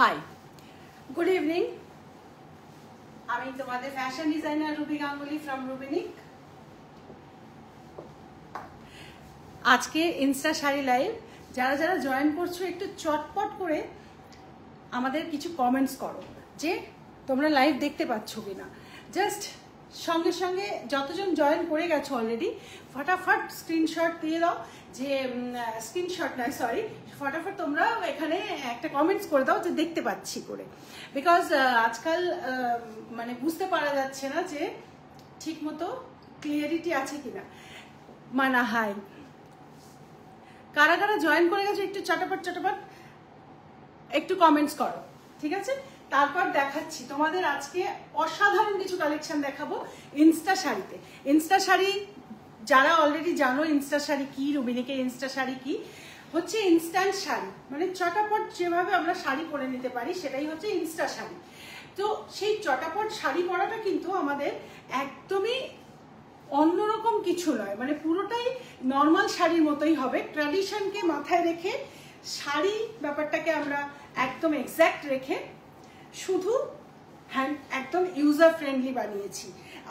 High, good evening. আমি তোমাদের fashion designer Ruby Ganguly from Rubinik. আজকে ইনস্টা শাড়ি লাইভ। যারা যারা জয়েন করছো একটু চটপট করে আমাদের কিছু কমেন্টস করো যে তোমরা লাইভ দেখতে পাচ্ছ কিনা। জাস্ট সঙ্গে সঙ্গে যতজন জয়েন করে গেছো অলরেডি ফটাফট স্ক্রিনশট দিয়ে দাও, যে স্ক্রিনশট নয় সরি, ফটাফট তোমরা এখানে একটা কমেন্টস করে দাও যে দেখতে পাচ্ছি করে। বিকজ আজকাল মানে বুঝতে পারা যাচ্ছে না যে ঠিক মতো ক্লিয়ারিটি আছে কিনা। মানা হাই, কারা কারা জয়েন করে গেছো একটু চটাপট চটাপট একটু কমেন্টস করো, ঠিক আছে? তারপর দেখাচ্ছি তোমাদের আজকে অসাধারণ কিছু কালেকশন দেখাবো ইনস্টা শাড়িতে। ইনস্টা শাড়ি যারা অলরেডি জানো ইনস্টা শাড়ি কি, রুবিনিকের ইনস্টা শাড়ি কি, হচ্ছে ইনস্ট্যান্ট শাড়ি, মানে চটাপট যেভাবে আমরা শাড়ি পরে নিতে পারি সেটাই হচ্ছে ইনস্টা শাড়ি। তো সেই চটাপট শাড়ি পরাটা কিন্তু আমাদের একদমই অন্যরকম কিছু নয়, মানে পুরোটাই নর্মাল শাড়ির মতোই হবে। ট্র্যাডিশনকে মাথায় রেখে শাড়ি ব্যাপারটাকে আমরা একদম এক্স্যাক্ট রেখে শুধু একদম ইউজার ফ্রেন্ডলি বানিয়েছি,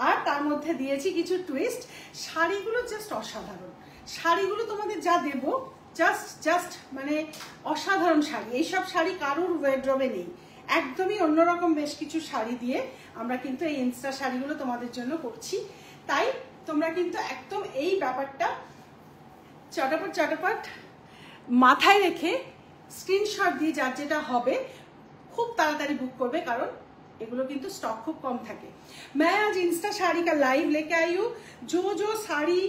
আর তার মধ্যে দিয়েছি কিছু টুইস্ট। শাড়িগুলো জাস্ট অসাধারণ, শাড়িগুলো তোমাদের যা দেব জাস্ট মানে অসাধারণ শাড়ি। এইসব শাড়ি কারোর ওয়ারড্রবে নেই, একদমই অন্যরকম বেশ কিছু শাড়ি দিয়ে আমরা কিন্তু এই ইনস্টা শাড়িগুলো তোমাদের জন্য করছি। তাই তোমরা কিন্তু একদম এই ব্যাপারটা চটাপট চটাপট মাথায় রেখে স্ক্রিনশট দিয়ে যার যেটা হবে খুব তাড়াতাড়ি বুক করবে, কারণ एगुलो किंतु स्टॉक खूब कम থাকে। मैं आज इंस्टा साड़ी का लाइव लेके आई हूँ। जो साड़ी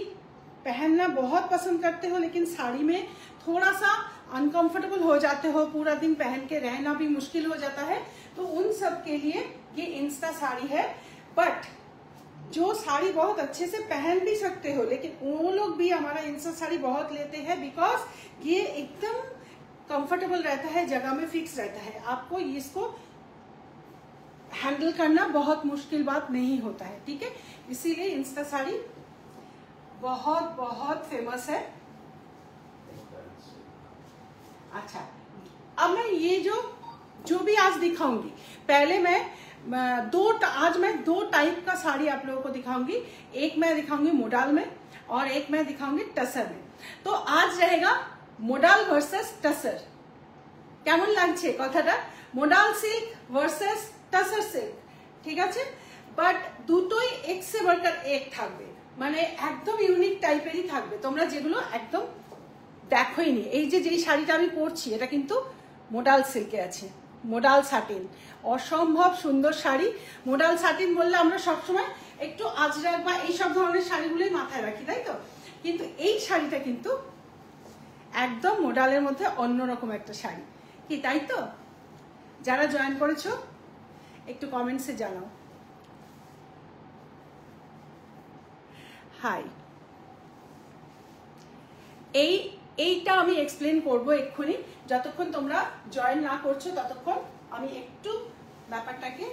पहनना बहुत पसंद करते हो लेकिन साड़ी में थोड़ा सा अनकंफर्टेबल हो जाते हो, पूरा दिन पहन के रहना भी मुश्किल हो जाता है, तो उन सब के लिए ये इंस्टा साड़ी है। बट जो साड़ी बहुत अच्छे से पहन भी सकते हो, लेकिन वो लोग भी हमारा इंस्टा साड़ी बहुत लेते हैं बिकॉज ये एकदम कंफर्टेबल रहता है, जगह में फिक्स रहता है, आपको इसको हैंडल करना बहुत मुश्किल बात नहीं होता है, ठीक है? इसीलिए इंस्टा साड़ी बहुत बहुत फेमस है। अच्छा, अब मैं ये जो भी आज दिखाऊंगी, पहले मैं आज मैं दो टाइप का साड़ी आप लोगों को दिखाऊंगी। एक मैं दिखाऊंगी मोडाल में और एक मैं दिखाऊंगी टसर में। तो आज रहेगा मोडाल वर्सेस टसर। কেমন লাগছে কথাটা? Modal silk versus tussar silk, ঠিক আছে? বাট দুটোই এক সে বড়কর এক থাকবে, মানে একদম ইউনিক টাইপেরই থাকবে। তোমরা যেগুলো একদম দেখোইনি, এই যে যেই শাড়িটা আমি পরছি এটা কিন্তু মোডাল সিল্কে আছে, মোডাল সাটিন, অসম্ভব সুন্দর শাড়ি। মোডাল সাটিন বললে আমরা সবসময় একটু আজরাক বা এইসব ধরনের শাড়িগুলোই মাথায় রাখি, তাই তো? কিন্তু এই শাড়িটা কিন্তু একদম মোডালের মধ্যে অন্যরকম একটা শাড়ি, কি তাই তো? যারা জয়েন করেছো একটু কমেন্টসে জানাও। হাই, এইটা আমি এক্সপ্লেন করবো এক্ষুনি। যতক্ষণ তোমরা জয়েন না করছো ততক্ষণ আমি একটু ব্যাপারটাকে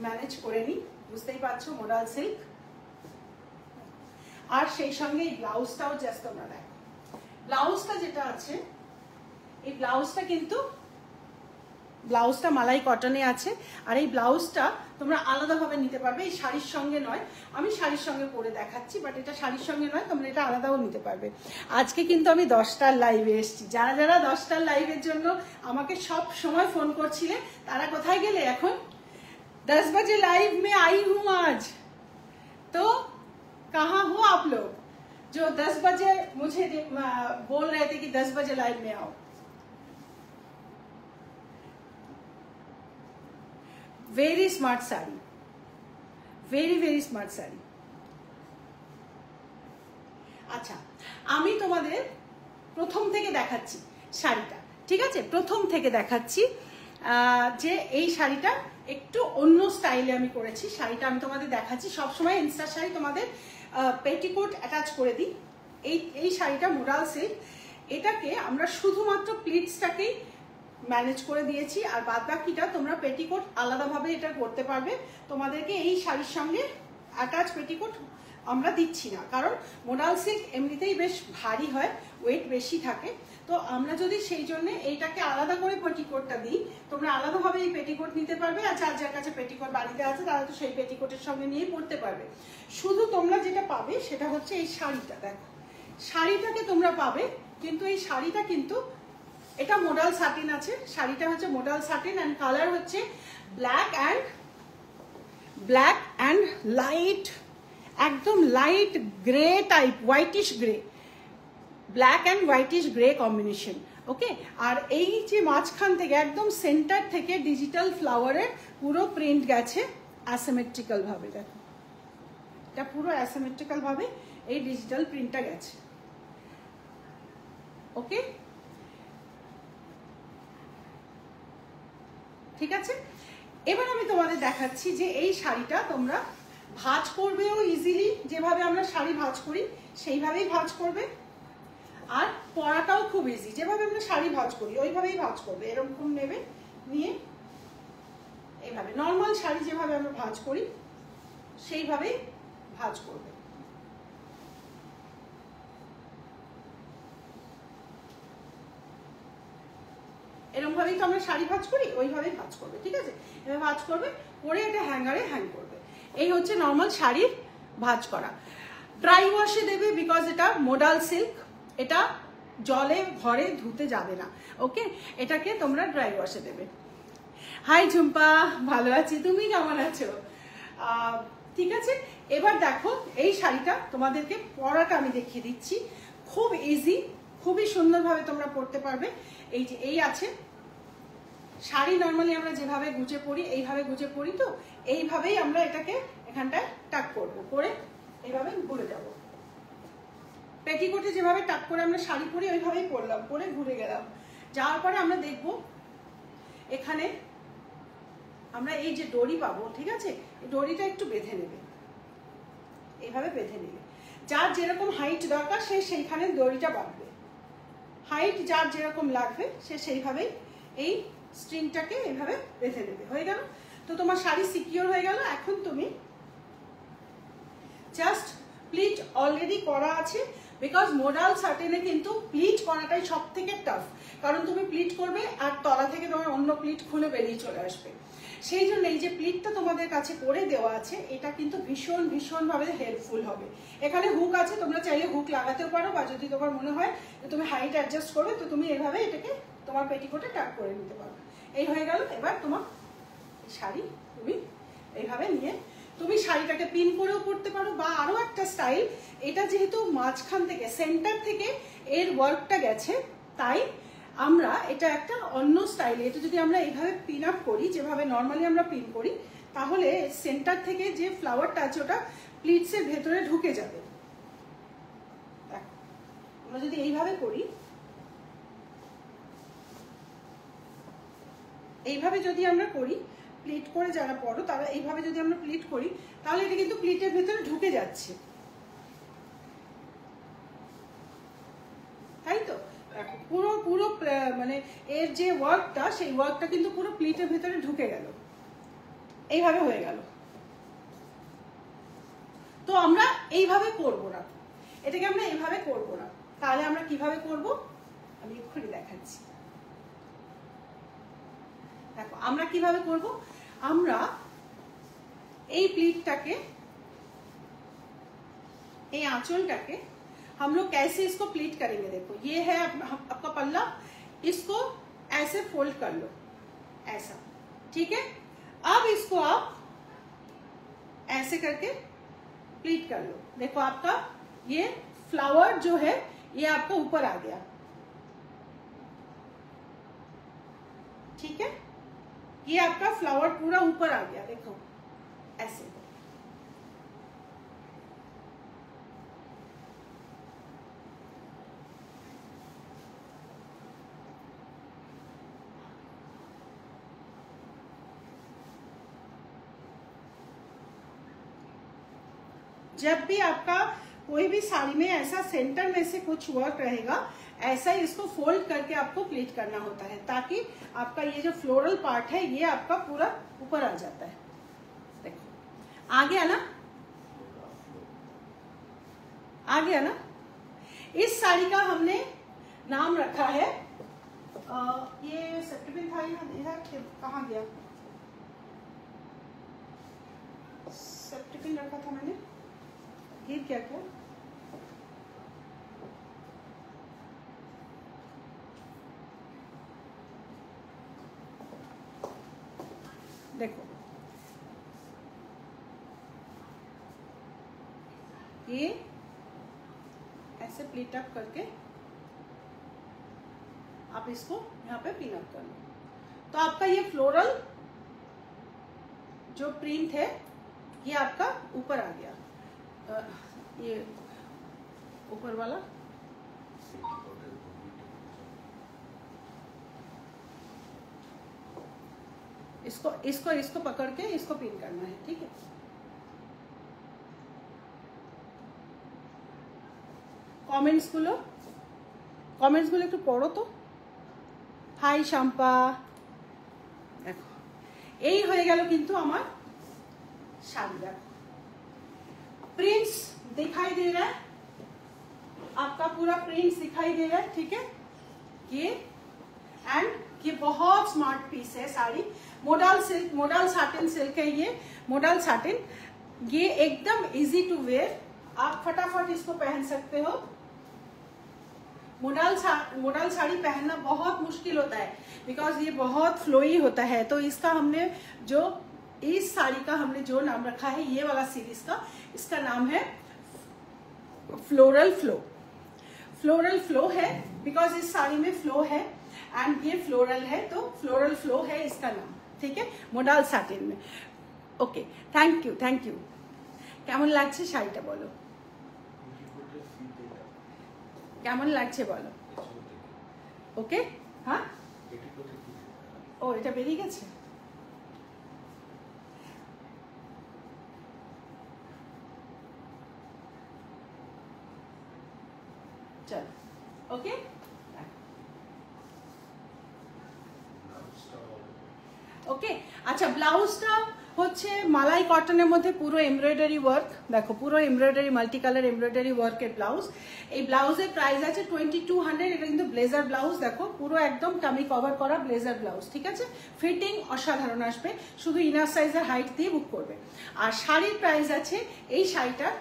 ম্যানেজ করে নিই। বুঝতেই পারছো মোডাল সিল্ক, আর সেই সঙ্গে এই ব্লাউজটাও জাস্ট তোমরা দেখো। ব্লাউজটা যেটা আছে, এই ব্লাউজটা কিন্তু ব্লাউজটা মালাই কটনে আছে, আর এই ব্লাউজটা তোমরা আলাদাভাবে নিতে পারবে, এই শাড়ির সঙ্গে নয়। আমি শাড়ির সঙ্গে পরে দেখাচ্ছি, বাট এটা শাড়ির সঙ্গে নয়, তোমরা এটা আলাদাও নিতে পারবে। আজকে কিন্তু আমি 10টার লাইভে এসেছি। যারা যারা 10টার লাইভের জন্য আমাকে সব সময় ফোন করছিলে তারা কোথায় গেলে এখন? 10 बजे लाइव में आई हूँ आज, तो कहाँ हो आप लोग जो 10 बजे मुझे बोल रहे थे कि 10 बजे लाइव में आओ? Very smart sari, very smart sari. আচ্ছা, আমি তোমাদের প্রথম থেকে দেখাচ্ছি শাড়িটা, ঠিক আছে? প্রথম থেকে দেখাচ্ছি যে এই শাড়িটা একটু অন্য স্টাইলে আমি করেছি। শাড়িটা আমি তোমাদের দেখাচ্ছি। সবসময় ইনস্টা শাড়ি তোমাদের পেটিকোট অ্যাটাচ করে দিই। এই শাড়িটা মোডাল সিল্ক, এটাকে আমরা শুধুমাত্র প্লিটসটাকেই ম্যানেজ করে দিয়েছি, আর বাদ বাকিটা তোমরা পেটিকোট আলাদাভাবে এটা করতে পারবে। তোমাদেরকে এই শাড়ির সঙ্গে অ্যাটাচ পেটিকোট আমরা দিচ্ছি না, কারণ মোডাল সিল্ক এমনিতেই বেশ ভারী হয়, ওয়েট বেশি থাকে। তো আমরা যদি সেই জন্য এইটাকে আলাদা করে পেটিকোটটা দিই, তোমরা আলাদাভাবে এই পেটিকোট নিতে পারবে, আর যার যার কাছে পেটিকোট বাড়িতে আছে তারা তো সেই পেটিকোটের সঙ্গে নিয়েই পরতে পারবে। শুধু তোমরা যেটা পাবে সেটা হচ্ছে এই শাড়িটা। দেখো শাড়িটাকে তোমরা পাবে, কিন্তু এই শাড়িটা কিন্তু এটা মোডাল সাটিন আছে, শাড়িটা হচ্ছে মোডাল সাটিন অ্যান্ড কালার হচ্ছে ব্ল্যাক অ্যান্ড লাইট, একদম light grey type, whitish grey, black and whitish grey combination. Okay, আর এই যে মাঝখান থেকে একদম সেন্টার থেকে ডিজিটাল ফ্লাওয়ারের পুরো প্রিন্ট গেছে অ্যাসিমেট্রিক্যাল ভাবে। দেখো এটা পুরো অ্যাসিমেট্রিক্যাল ভাবে এই ডিজিটাল প্রিন্টটা গেছে। ওকে, ঠিক আছে। এবার আমি তোমাদের দেখাচ্ছি যে এই শাড়িটা তোমরা ভাঁজ করবেও ইজিলি, যেভাবে আমরা শাড়ি ভাঁজ করি সেইভাবেই ভাঁজ করবে, আর পরাটাও খুব ইজি, যেভাবে আমরা শাড়ি ভাঁজ করি ওইভাবেই ভাঁজ করবে। এরকম নেবে, নিয়ে এইভাবে নর্মাল শাড়ি যেভাবে আমরা ভাঁজ করি সেইভাবেই ভাঁজ করবে। এরকম ভাবেই তো আমরা শাড়ি ভাঁজ করি, ওইভাবেই ভাঁজ করবে, ঠিক আছে। এভাবে ভাঁজ করবে, করে এটা হ্যাঙ্গারে হ্যাং করবে। এই হচ্ছে নর্মাল শাড়ির ভাঁজ করা। ড্রাই ওয়াশে দেবে, বিকজ এটা মোডাল সিল্ক, এটা জলে ঘরে ধুতে যাবে না। ওকে, এটাকে তোমরা ড্রাই ওয়াশে দেবে। হাই ঝুম্পা, ভালো আছি, তুমি কেমন আছো? ঠিক আছে, এবার দেখো এই শাড়িটা তোমাদেরকে পরাটা আমি দেখিয়ে দিচ্ছি। খুব ইজি, খুবই সুন্দরভাবে তোমরা পরতে পারবে। এই যে এই আছে শাড়ি, নর্মালি আমরা যেভাবে গুজে পরি এইভাবে গুজে পরি, তো এইভাবেই আমরা এটাকে এখানটায় টাক করবো, করে এইভাবে ঘুরে যাব। পেটিকোটে যেভাবে টাক করে আমরা শাড়ি পরি ওইভাবেই পরলাম, পরে ঘুরে গেলাম। যাওয়ার পরে আমরা দেখব এখানে আমরা এই যে দড়ি পাবো, ঠিক আছে, এই দড়িটা একটু বেঁধে নেবে, এইভাবে বেঁধে নেবে। যার যেরকম হাইট দরকার সে সেইখানে দড়িটা বাঁধবে, হাইট যার যেরকম লাগবে সে সেইভাবেই এই স্ট্রিংটাকে এইভাবে বেঁধে নেবে। হয়ে গেল, তো তোমার শাড়ি সিকিউর হয়ে গেল। এখন তুমি জাস্ট প্লিট অলরেডি করা আছে, বিকজ মোডাল সার্টেনে কিন্তু প্লিট করাটাই সব থেকে টাফ, কারণ তুমি প্লিট করবে আর তলা থেকে তোমার অন্য প্লিট খুলে বেরিয়ে চলে আসবে। সেই জন্য এই যে প্লিটটা তোমাদের কাছে করে দেওয়া আছে, এটা কিন্তু ভীষণ ভীষণভাবে হেল্পফুল হবে। এখানে হুক আছে, তোমরা চাইলে হুক লাগাতেও পারো, বা যদি তোমার মনে হয় যে তুমি হাইট অ্যাডজাস্ট করবে তো তুমি এভাবে এটাকে তোমার পেটিকোটে টাক করে নিতে পারো। এই হয়ে গেল। এবার তোমার শাড়ি তুমি এইভাবে নিয়ে তুমি শাড়িটাকে পিন করেও পরতে পারো, বা আরো একটা স্টাইল, এটা যেহেতু মাঝখান থেকে সেন্টার থেকে এর ওয়ার্কটা গেছে, তাই আমরা এটা একটা অন্য স্টাইলে, এটা যদি আমরা এইভাবে পিন আপ করি যেভাবে নর্মালি আমরা পিন করি, তাহলে সেন্টার থেকে যে ফ্লাওয়ারটা আছে ওটা প্লিটসের ভেতরে ঢুকে যাবে। আমরা যদি এইভাবে করি, এইভাবে যদি আমরা করি, প্লিট করে যারা পড়ো তারা এইভাবে যদি আমরা প্লিট করি, তাহলে এটা কিন্তু প্লিটের ভেতরে ঢুকে যাচ্ছে, তাই তো। পুরো পুরো মানে এর যে ওয়ার্কটা, সেই ওয়ার্কটা কিন্তু পুরো প্লিটের ভেতরে ঢুকে গেল, এইভাবে হয়ে গেল। তো আমরা এইভাবে করব না, এটাকে আমরা এইভাবে করব না। তাহলে আমরা কিভাবে করব আমি এক্ষুনি দেখাচ্ছি। দেখো আমরা কিভাবে করব, আমরা এই প্লিটটাকে, এই आंचलটাকে हम लोग कैसे इसको प्लीट करेंगे। देखो ये है आपका पल्ला, इसको ऐसे फोल्ड कर लो, ऐसा, ठीक है। अब इसको आप ऐसे करके प्लीट कर लो। देखो आपका ये फ्लावर जो है ये आपका ऊपर आ गया, ठीक है। ये आपका फ्लावर पूरा ऊपर आ गया, देखो ऐसे। जब भी आपका कोई भी साड़ी में ऐसा सेंटर में से कुछ वर्क रहेगा, ऐसा ही इसको फोल्ड करके आपको प्लीट करना होता है, ताकि आपका ये जो फ्लोरल पार्ट है ये आपका पूरा ऊपर आ जाता है। देखो आ गया ना, आ गया ना। इस साड़ी का हमने नाम रखा है ये सेफ्टी पिन था इधर, कहाँ गया? सेफ्टी पिन रखा था मैंने, गिर क्या क्या? देखो ये ऐसे प्लीट अप करके आप इसको यहाँ पे पिन अप कर लो, तो आपका ये फ्लोरल जो प्रिंट है ये आपका ऊपर आ गया। ये ऊपर वाला इसको इसको इसको पकड़ के इसको पिन करना है, ठीक है। कमेंट्स गुलो একটু পড়ো তো। हाय शम्पा, देखो এই হয়ে গেল কিন্তু আমার শাড়ি। দেখো प्रिंट्स दिखाई दे रहा है, आपका पूरा प्रिंट्स दिखाई दे रहा है, ठीक है। ये एंड ये बहुत स्मार्ट पीस है sari, modal silk, modal satin silk है ये, मोडाल साटिन। ये एकदम इजी टू वेयर, आप फटाफट इसको पहन सकते हो। मोडाल साड़ी पहनना बहुत मुश्किल होता है बिकॉज ये बहुत फ्लोई होता है, तो इसका हमने जो इस साड़ी का हमने जो नाम रखा है ये वाला सीरीज का, इसका नाम है फ्लोरल फ्लो। फ्लोरल फ्लो है बिकॉज इस साड़ी में फ्लो है एंड ये फ्लोरल है, तो फ्लोरल फ्लो है इसका नाम, ठीक है, मोडाल साटिन में। Okay, thank you thank you. কেমন লাগছে শাড়িটা বলো, কেমন লাগছে বলো। ওকে, হ্যাঁ ও এটা বেরিয়ে গেছে। চল ওকে। ওকে আচ্ছা, ব্লাউজটা হচ্ছে মালাই কটনের মধ্যে পুরো এমব্রয়ডারি ওয়ার্ক, দেখো পুরো এমব্রয়ডারি মাল্টি কালার এমব্রয়ডারি ওয়ার্কের ব্লাউজ। এই ব্লাউজের প্রাইস আছে 2200। এটা কিন্তু ব্লেজার ব্লাউজ, দেখো পুরো একদম টামি কভার করা ব্লেজার ব্লাউজ, ঠিক আছে। ফিটিং অসাধারণ আসবে, শুধু ইনার সাইজের হাইট দিয়ে বুক করবে। আর শাড়ির প্রাইস আছে এই শাড়িটার,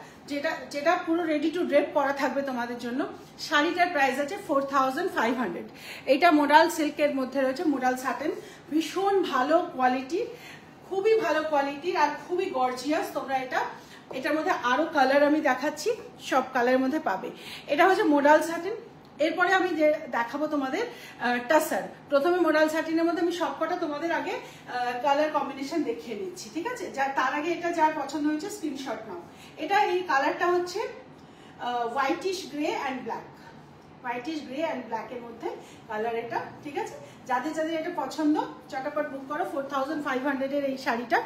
যেটা পুরো রেডি টু ড্রেপ করা থাকবে তোমাদের জন্য, শাড়িটার প্রাইস আছে 4500। এটা মোডাল সিল্কের মধ্যে রয়েছে, মোডাল সাটেন, ভীষণ ভালো কোয়ালিটি, খুবই ভালো কোয়ালিটির আর খুবই গর্জিয়াস। তোমরা এটার মধ্যে আরো কালার আমি দেখাচ্ছি, সব কালারের মধ্যে পাবে। এটা হচ্ছে মোডাল সাটিন। এরপরে আমি যে দেখাবো তোমাদের টাসার। প্রথমে মোডাল সাটিনের মধ্যে আমি সবকটা তোমাদের আগে কালার কম্বিনেশন দেখিয়ে নিচ্ছি, ঠিক আছে। তার আগে এটা যার পছন্দ হয়েছে স্ক্রিনশট নাও। এটা এই কালারটা হচ্ছে whitish grey and black, whitish grey and ব্ল্যাকের মধ্যে কালার এটা, ঠিক আছে। যাদের যাদের এটা পছন্দ চটাপট বুক করো। 4500 এই শাড়িটা,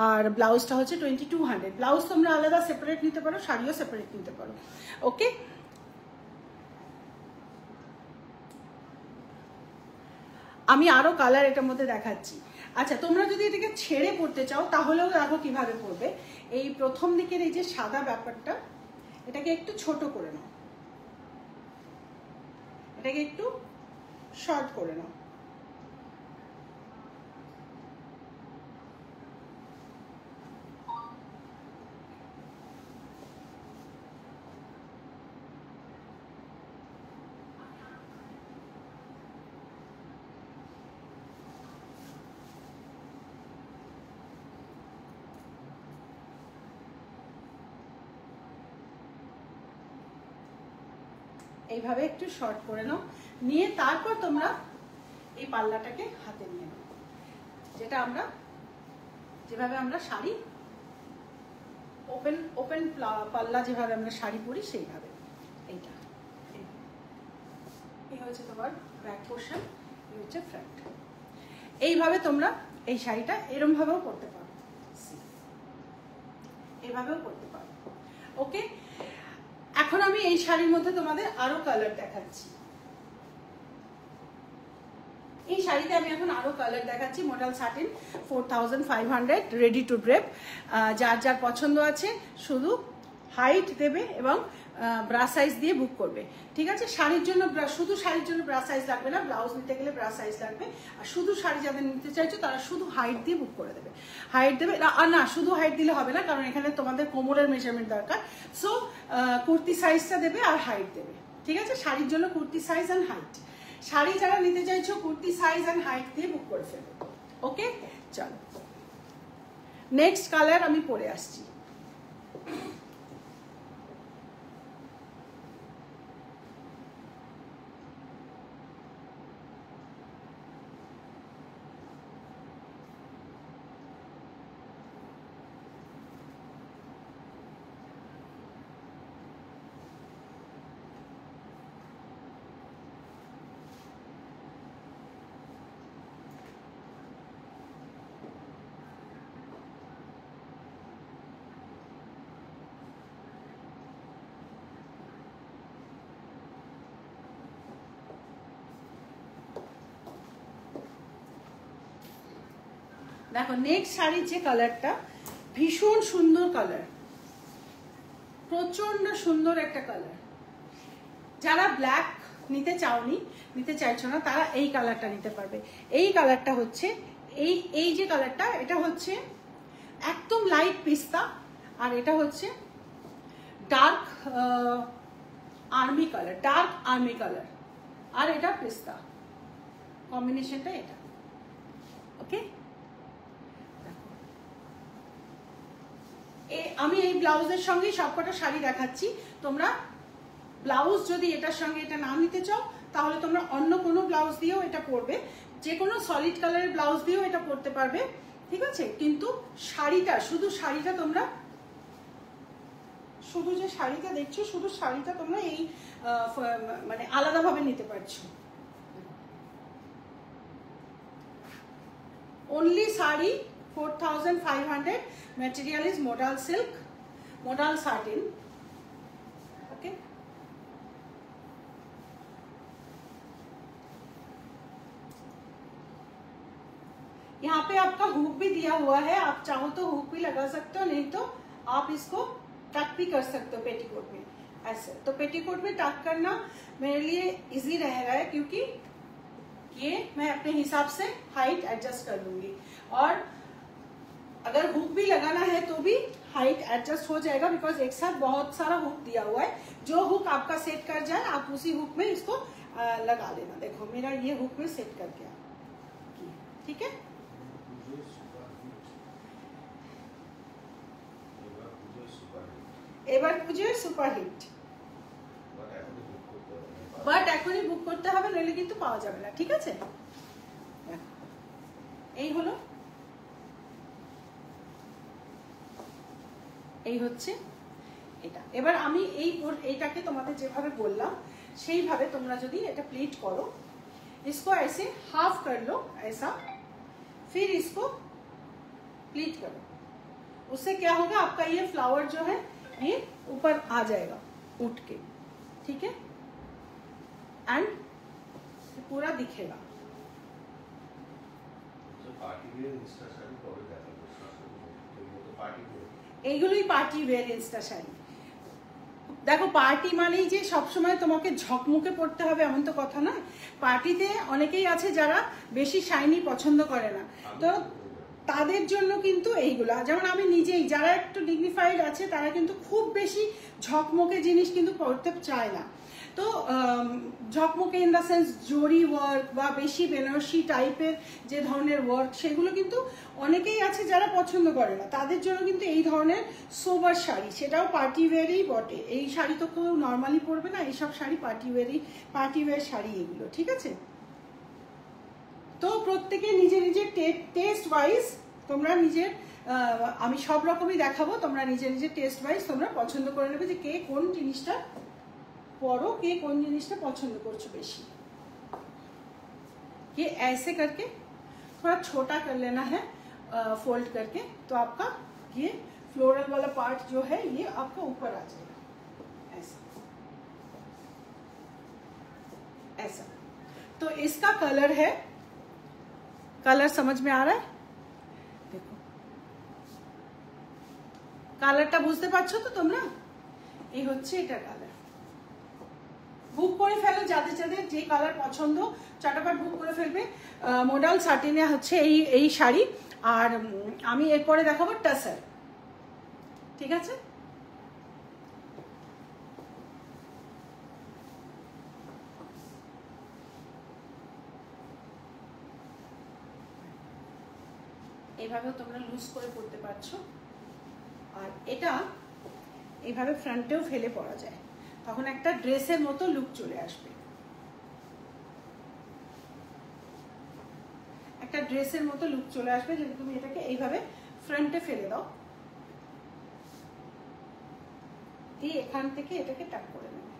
আর ব্লাউজটা হচ্ছে 2200। ব্লাউজ তোমরা আলাদা সেপারেট নিতে পারো, শাড়িও সেপারেট নিতে পারো। ওকে, আমি আরো কালার এটার মধ্যে দেখাচ্ছি। আচ্ছা, তোমরা যদি এটাকে ছেড়ে পড়তে চাও তাহলেও দেখো কিভাবে পড়বে। এই প্রথম দিকের এই যে সাদা ব্যাপারটা, এটাকে একটু ছোট করে নাও, এটাকে একটু শর্ট করে নাও। এইভাবে একটু শর্ট করে নাও, নিয়ে তারপর তোমরা এই পাল্লাটাকে হাতে নিয়ে নাও, যেভাবে আমরা শাড়ি ওপেন পাল্লা যেভাবে আমরা শাড়ি পরি সেইভাবে। এইটা এই হচ্ছে তোমার ব্যাক পোর্শন, এই হচ্ছে ফ্রন্ট। এইভাবে তোমরা এই শাড়িটা এরম ভাবেও করতে পারো, এইভাবেও করতে পারো। ওকে, এখন আমি এই শাড়ির মধ্যে তোমাদের আরো কালার দেখাচ্ছি। এই শাড়িতে আমি এখন আরো কালার দেখাচ্ছি। Modal satin 4500 ready to drape. যার যার পছন্দ আছে শুধু হাইট দেবে এবং ব্রা সাইজ দিয়ে বুক করবে, ঠিক আছে। শাড়ির জন্য শুধু শাড়ির জন্য ব্রা সাইজ লাগবে না, ব্লাউজ নিতে গেলে ব্রা সাইজ লাগবে। আর শুধু শাড়ি যাদের নিতে চাইছো তারা শুধু হাইট দিয়ে বুক করে দেবে, হাইট দেবে। আর না, শুধু হাইট দিলে হবে না, কারণ এখানে তোমাদের কোমরের মেজারমেন্ট দরকার। সো কুর্তি সাইজটা দেবে আর হাইট দেবে, ঠিক আছে। শাড়ির জন্য kurti size and height, sari যারা নিতে চাইছো কুর্তি সাইজ অ্যান্ড হাইট দিয়ে বুক করে ফেলবে। ওকে, চলো নেক্সট কালার আমি পরে আসছি। দেখো নেক্সট শাড়ির যে কালারটা, ভীষণ সুন্দর কালার, প্রচন্ড সুন্দর একটা কালার। যারা ব্ল্যাক নিতে চাইছো না, তারা এই কালারটা নিতে পারবে। এই কালারটা হচ্ছে এই যে কালারটা, এটা হচ্ছে একদম লাইট পিস্তা, আর এটা হচ্ছে dark army colour, dark army colour, আর এটা পিস্তা, কম্বিনেশনটা এটা। ওকে, আমি এই ব্লাউজের সঙ্গে সবকটা শাড়ি দেখাচ্ছি। তোমরা ব্লাউজ যদি এটার সঙ্গে এটা না নিতে চাও, তাহলে তোমরা অন্য কোনো ব্লাউজ দিয়েও এটা পরবে, যে কোনো সলিড কালারের ব্লাউজ দিয়েও এটা পরতে পারবে, ঠিক আছে। কিন্তু শাড়িটা, শুধু শাড়িটা তোমরা, শুধু যে শাড়িটা দেখছো, শুধু শাড়িটা তোমরা এই মানে আলাদাভাবে নিতে পারছো। Only sari 4500, material is modal silk, modal satin. Okay, यहाँ पे आपका हुक भी दिया हुआ है, आप चाहो तो हुक भी लगा सकते हो, नहीं तो आप इसको टक भी कर सकते हो पेटीकोट में ऐसे। तो पेटीकोट में टक करना मेरे लिए इजी रहेगा है, क्योंकि ये मैं अपने हिसाब से हाइट एडजस्ट कर लूंगी, और अगर हुक भी लगाना है तो भी हाइट एडजस्ट हो जाएगा, बिकॉज एक साथ बहुत सारा हुक दिया हुआ है। जो हुक आपका सेट कर जाए, आप उसी हुक में इसको लगा लेना। देखो मेरा ये हुक में सेट करके, ठीक है। এবার পুজোর সুপারহিট, বাট এখনই বুক করতে হবে, নইলে কিন্তু পাওয়া যাবে না, ঠিক আছে। এই হলো, এই হচ্ছে এটা। এবার আমি এইটাকে তোমাদের যেভাবে বললাম সেইভাবে তোমরা যদি এটা প্লিট করো, इसको ऐसे हाफ कर लो ऐसा, फिर इसको प्लीट करो। उससे क्या होगा, आपका ये फ्लावर जो है ये ऊपर आ जाएगा उठ के, ठीक है, एंड पूरा दिखेगा। এইগুলোই পার্টি ওয়্যার ইনস্টা শাড়ি। দেখো পার্টি মানেই যে সবসময় তোমাকে ঝকমকে পড়তে হবে এমন তো কথা নয়। পার্টিতে অনেকেই আছে যারা বেশি শাইনি পছন্দ করে না, তো তাদের জন্য কিন্তু এইগুলা, যেমন আমি নিজেই, যারা একটু ডিগনিফাইড আছে তারা কিন্তু খুব বেশি ঝকমকে জিনিস কিন্তু পড়তে চায় না। তো ঝকমকে ইন দ্য সেন্স জরি ওয়ার্ক বা বেশি বেনারসি টাইপের যে ধরনের ওয়ার্ক, সেগুলো কিন্তু অনেকেই আছে যারা পছন্দ করে না। তাদের জন্য কিন্তু এই ধরনের সোবার শাড়ি, সেটাও পার্টি ওয়্যারই বটে। এই শাড়ি তো কেউ নর্মালি পরবে না, এইসব শাড়ি পার্টি ওয়্যার শাড়ি এগুলো, ঠিক আছে। তো প্রত্যেকে নিজে নিজের টেস্ট ওয়াইজ তোমরা নিজের, আমি সব রকমই দেখাবো, তোমরা নিজে নিজের টেস্ট ওয়াইজ তোমরা পছন্দ করে নেবে যে কে কোন জিনিসটা পরো, কে কোন জিনিসটা পছন্দ করছো বেশি। ये ऐसे करके थोड़ा छोटा कर लेना है फोल्ड करके, तो आपका ये फ्लोरल वाला पार्ट जो है ये आपका ऊपर आ जाएगा ऐसा ऐसा। तो इसका कलर है, कलर समझ में आ रहा है, देखो কালারটা বুঝতে পারছো তো তোমরা, এই হচ্ছে এটা কালার। বুক করে ফেলো, যাদের যাদের যে কালার পছন্দ চটাপট বুক করে ফেলবে। মোডাল সাটিনে হচ্ছে এই শাড়ি। আর আমি এরপরে দেখাবো টাসার, ঠিক আছে? এইভাবেও তোমরা লুজ করে পরতে পারছো। আর এটা এইভাবে ফ্রন্টেও ফেলে পরা যায়, তখন একটা ড্রেসের মতো লুক চলে আসবে, একটা ড্রেসের মতো লুক চলে আসবে যদি তুমি এটাকে এইভাবে ফ্রন্টে ফেলে দাও, দিয়ে এখান থেকে এটাকে টাক করে নেবে।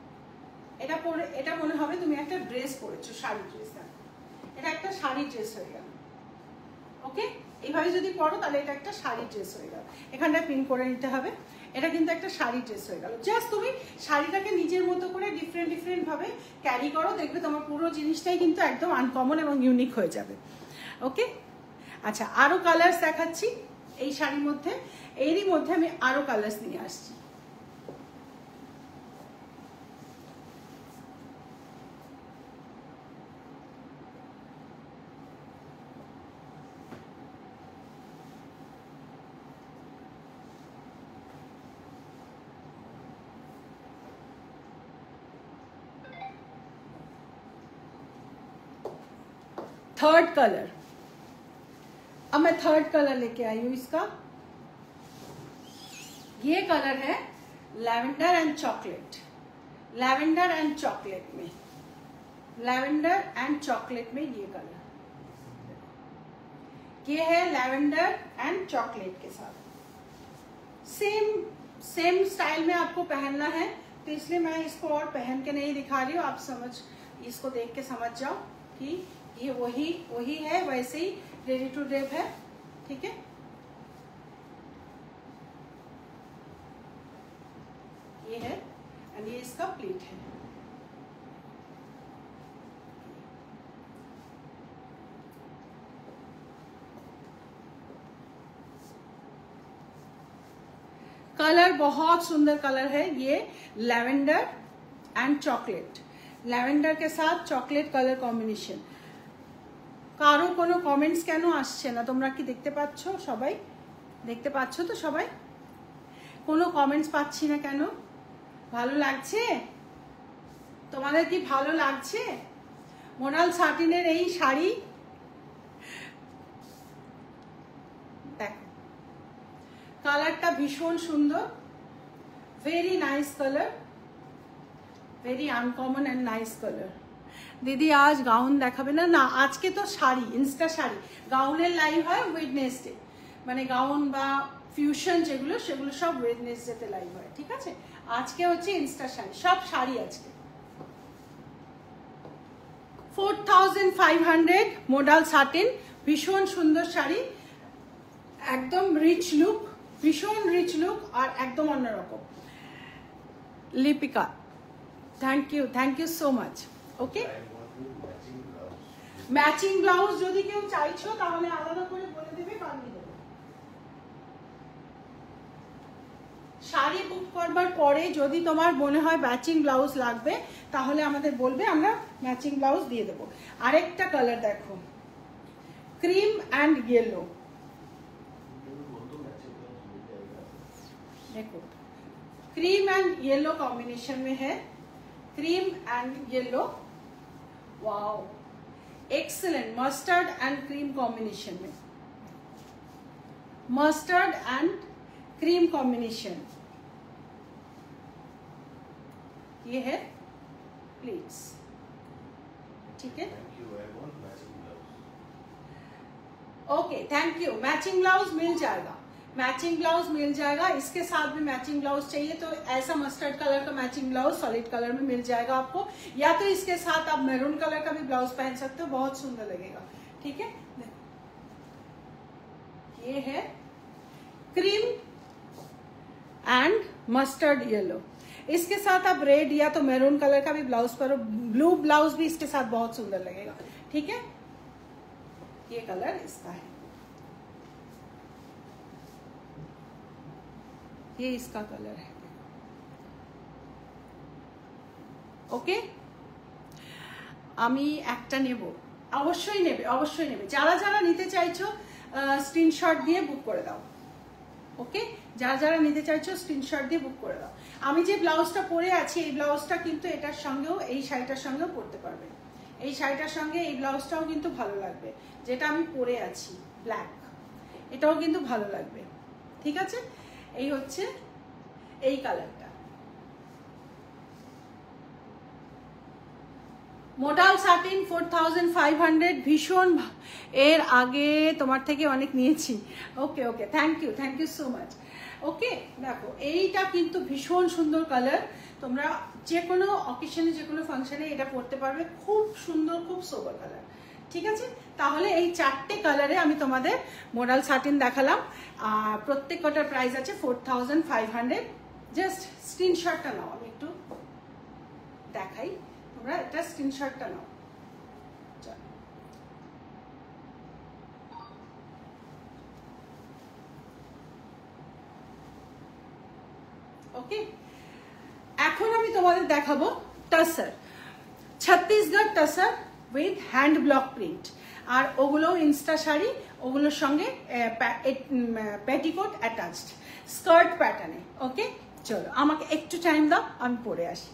এটা পরে এটা মনে হবে তুমি একটা ড্রেস পরেছো, শাড়ি ড্রেস। এটা একটা শাড়ি ড্রেস হয়ে গেল। ওকে, এইভাবে যদি পরো তাহলে এটা একটা শাড়ি ড্রেস হয়ে গেল। এখানটা পিন করে নিতে হবে। এটা কিন্তু একটা শাড়ি ড্রেস হয়ে গেল। জাস্ট তুমি শাড়িটাকে নিজের মতো করে ডিফারেন্ট ভাবে ক্যারি করো, দেখবে তোমার পুরো জিনিসটাই কিন্তু একদম আনকমন এবং ইউনিক হয়ে যাবে। ওকে, আচ্ছা, আরো কালার্স দেখাচ্ছি এই শাড়ির মধ্যে। এরই মধ্যে আমি আরো কালার্স নিয়ে আসছি। थर्ड कलर, अब मैं थर्ड कलर लेके आई हूं इसका। ये कलर है lavender and chocolate. Lavender and chocolate में, लैवेंडर एंड चॉकलेट में ये कलर, ये है लैवेंडर एंड चॉकलेट के साथ। सेम स्टाइल में आपको पहनना है, तो इसलिए मैं इसको और पहन के नहीं दिखा रही हूँ। आप समझ, इसको देख के समझ जाओ कि ये वही है, वैसे ही रेडी टू ड्रेप है, ठीक है? ये है एंड ये इसका प्लीट है। कलर बहुत सुंदर कलर है ये, लैवेंडर एंड चॉकलेट। लैवेंडर के साथ चॉकलेट कलर कॉम्बिनेशन। কারো কোনো কমেন্টস কেন আসছে না? তোমরা কি দেখতে পাচ্ছ? সবাই দেখতে পাচ্ছ তো? সবাই কোনো কমেন্টস পাচ্ছি না কেন? ভালো লাগছে তোমাদের? কি ভালো লাগছে মোনাল সাটিনের এই শাড়ি? দেখো কালারটা ভীষণ সুন্দর, very nice colour, very uncommon and nice colour. দিদি আজ গাউন দেখাবে না? না, আজকে তো শাড়ি, ইনস্টা শাড়ি। গাউনের লাইভ হয় ওয়েডনেসডে, মানে গাউন বা ফিউশন যেগুলো সেগুলো সব ওয়েডনেসডেতে লাইভ হয়, ঠিক আছে? আজকে হচ্ছে ইনস্টা শাড়ি, সব শাড়ি আজকে। 4500 মোডাল সাটিন, ভীষণ সুন্দর শাড়ি, একদম রিচ লুক, ভীষণ রিচ লুক আর একদম অন্যরকম। Lipika, thank you so much. Okay, matching blouse যদি কেউ চাইছো তাহলে আলাদা করে বলে দেবে, বানিয়ে দেবে। শাড়ি বুক করবার পরে যদি তোমার মনে হয় ম্যাচিং ব্লাউজ লাগবে তাহলে আমাদের বলবে, আমরা ম্যাচিং ব্লাউজ দিয়ে দেবো। আরেকটা কালার দেখো, ক্রিম অ্যান্ড ইয়েলো। देखो क्रीम एंड येलो कॉम्बिनेशन में है, cream and yellow, wow excellent. Mustard and cream combination में, मस्टर्ड एंड क्रीम कॉम्बिनेशन। ये है प्लीट्स, ठीक है? Okay, thank you. Matching blouse मिल जाएगा, मैचिंग ब्लाउज मिल जाएगा। इसके साथ भी मैचिंग ब्लाउज चाहिए तो ऐसा मस्टर्ड कलर का मैचिंग ब्लाउज सॉलिड कलर में मिल जाएगा आपको, या तो इसके साथ आप मैरून कलर का भी ब्लाउज पहन सकते हो, बहुत सुंदर लगेगा, ठीक है? ये है क्रीम एंड मस्टर्ड येलो। इसके साथ आप रेड या तो मैरून कलर का भी ब्लाउज करो, ब्लू ब्लाउज भी इसके साथ बहुत सुंदर लगेगा, ठीक है? ये कलर इसका है, ये इसका कलर है। ओके, আমি একটা নেব, অবশ্যই নেবে, অবশ্যই নেবে। যারা যারা নিতে চাইছো স্ক্রিনশট দিয়ে বুক করে দাও, ওকে? যারা যারা নিতে চাইছো স্ক্রিনশট দিয়ে বুক করে দাও। আমি যে ব্লাউজটা পরে আছি এই ব্লাউজটা কিন্তু এটার সঙ্গেও, এই শাড়িটার সঙ্গেও পরতে পারবে। এই শাড়িটার সঙ্গে এই ব্লাউজটাও কিন্তু ভালো লাগবে, যেটা আমি পরে আছি ব্ল্যাক, এটাও কিন্তু ভালো লাগবে। ঠিক আছে, এই হচ্ছে এই কালারটা। মোডাল সাটিন 4500, ভীষণ, এর আগে তোমার থেকে অনেক নিয়েছি। ওকে ওকে, থ্যাংক ইউ সো মাচ। ওকে, দেখো এইটা কিন্তু ভীষণ সুন্দর কালার, তোমরা যে কোনো অকেশনে যে কোনো ফাংশনে এটা পরতে পারবে, খুব সুন্দর, খুব সোবার কালার। ঠিক আছে, তাহলে এই 4টে কালারে আমি তোমাদের মোডাল সাটিন দেখালাম, আর প্রত্যেক কটার প্রাইস আছে 4500। জাস্ট স্ক্রিনশটটা নাও, আমি একটু দেখাই, তোমরা এটা স্ক্রিনশটটা নাও। ওকে, এখন আমি তোমাদের দেখাবো tussar, Chhattisgarh tussar with hand block print. আর ওগুলো ইনস্টা শাড়ি, ওগুলোর সঙ্গে পেটিকোট অ্যাটাচড, স্কার্ট প্যাটার্নে। ওকে, চলো আমাকে একটু টাইম দাও, আমি পরে আসি।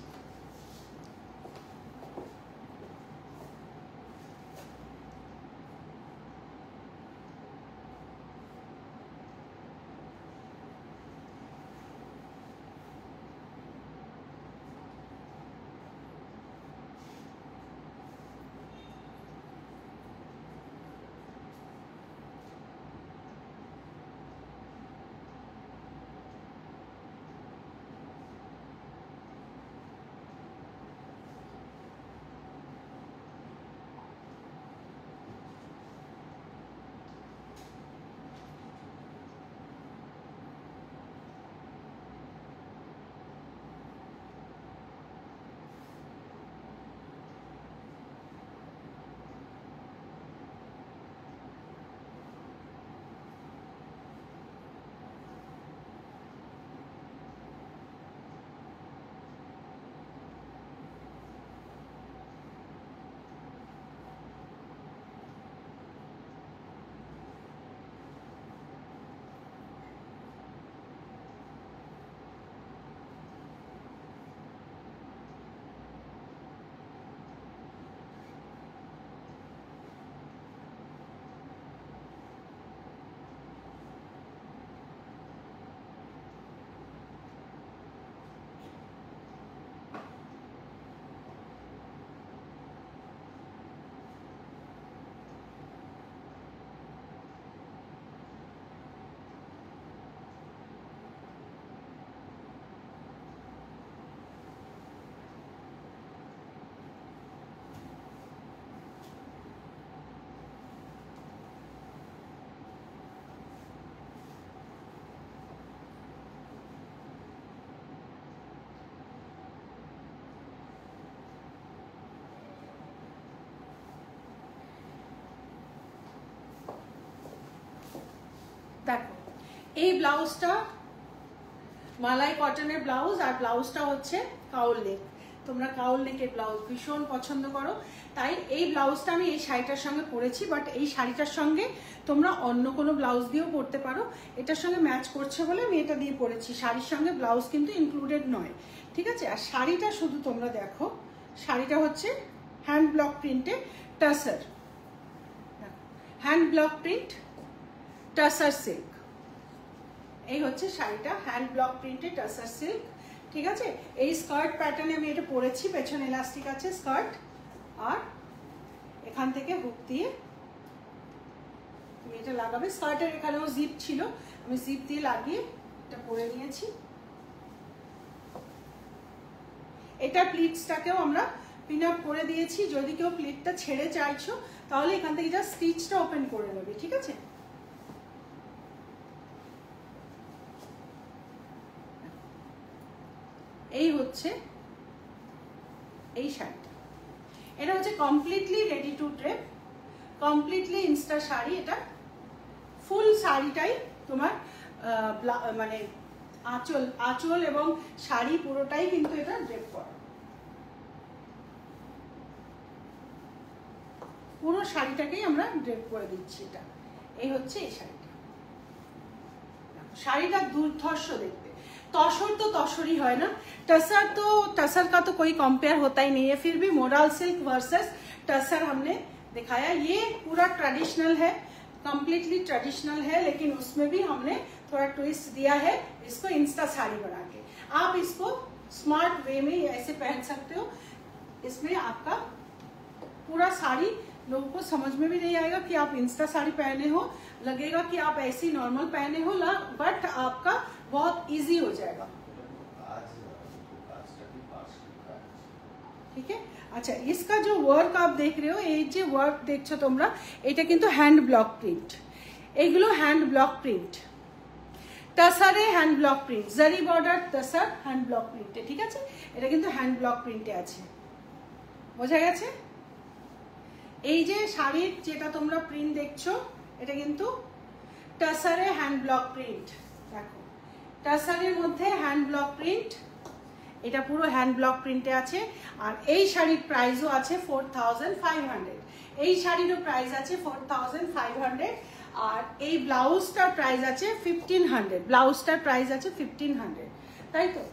দেখো এই ব্লাউজটা মালাই কটনের ব্লাউজ, আর ব্লাউজটা হচ্ছে কাউল নেক। তোমরা কাউল নেকের ব্লাউজ ভীষণ পছন্দ করো, তাই এই ব্লাউজটা আমি এই শাড়িটার সঙ্গে পরেছি। বাট এই শাড়িটার সঙ্গে তোমরা অন্য কোনো ব্লাউজ দিয়েও পরতে পারো, এটার সঙ্গে ম্যাচ করছে বলে আমি এটা দিয়ে পরেছি। শাড়ির সঙ্গে ব্লাউজ কিন্তু ইনক্লুডেড নয়, ঠিক আছে? আর শাড়িটা শুধু তোমরা দেখো, শাড়িটা হচ্ছে হ্যান্ড ব্লক প্রিন্টে tussar, hand block print tussar silk. এই হচ্ছে শাড়িটা, হ্যান্ড ব্লক প্রিন্টে টাসার সিল্ক। ঠিক আছে, এই স্কার্ট প্যাটার্নে আমি এটা পরেছি, পেছনে ইলাস্টিক আছে স্কার্ট, আর এখান থেকে হুক দিয়ে তুমি এটা লাগাবে। স্কার্টের এখানেও জিপ ছিল, আমি জিপ দিয়ে লাগিয়ে এটা পরে নিয়েছি। এটা প্লিটসটাকেও আমরা পিন আপ করে দিয়েছি, যদি কেউ প্লিটটা ছেড়ে চাইছো তাহলে এখান থেকে যা স্টিচটা ওপেন করে নেবে, ঠিক আছে? এই হচ্ছে এই শাড়িটা, এটা হচ্ছে completely ready to drape, completely Insta sari. এটা ফুল শাড়িটাই তোমার মানে আঁচল এবং শাড়ি পুরোটাই কিন্তু এটা ড্রেপ করা। পুরো শাড়িটাকেই আমরা ড্রেপ করে দিচ্ছি। এটা এই হচ্ছে এই শাড়িটা। শাড়িটা দুর্ধর্ষ দেখতে, तसर तो तसर ही है ना, टसर का तो कोई कंपेयर होता ही नहीं है। फिर भी मोडाल सिल्क वर्सेस टसर हमने दिखाया। ये पूरा ट्रेडिशनल है, कंप्लीटली ट्रेडिशनल है, लेकिन उसमें भी हमने थोड़ा ट्विस्ट दिया है इसको इंस्टा साड़ी बना के। आप इसको स्मार्ट वे में ऐसे पहन सकते हो। इसमें आपका पूरा साड़ी लोगों को समझ में भी नहीं आएगा कि आप इंस्टा साड़ी पहने हो, लगेगा कि आप ऐसी नॉर्मल पहने हो, बट आपका बहुत इजी हो जाएगा। ठीक है। अच्छा, इसका जो वर्क आप देख रहे हो, ये जो वर्क देखছো তোমরা, এটা কিন্তু হ্যান্ড ব্লক প্রিন্ট। এইগুলো হ্যান্ড ব্লক প্রিন্ট, টাসারে hand block print, zari border tussar hand block প্রিন্টে। ঠিক আছে, এটা কিন্তু হ্যান্ড ব্লক প্রিন্টে আছে, বোঝা গেছে? এই যে শাড়ির যেটা তোমরা প্রিন্ট দেখছো, এটা কিন্তু টাসারে হ্যান্ড ব্লক প্রিন্ট। দেখো, টাসারের মধ্যে হ্যান্ড ব্লক প্রিন্ট, এটা পুরো হ্যান্ড ব্লক প্রিন্টে আছে। আর এই শাড়ির প্রাইসও আছে 4500। এই শাড়িরও প্রাইস আছে 4500। আর এই ব্লাউজটার প্রাইস আছে 1500। ব্লাউজটার প্রাইস আছে 1500, তাই তো?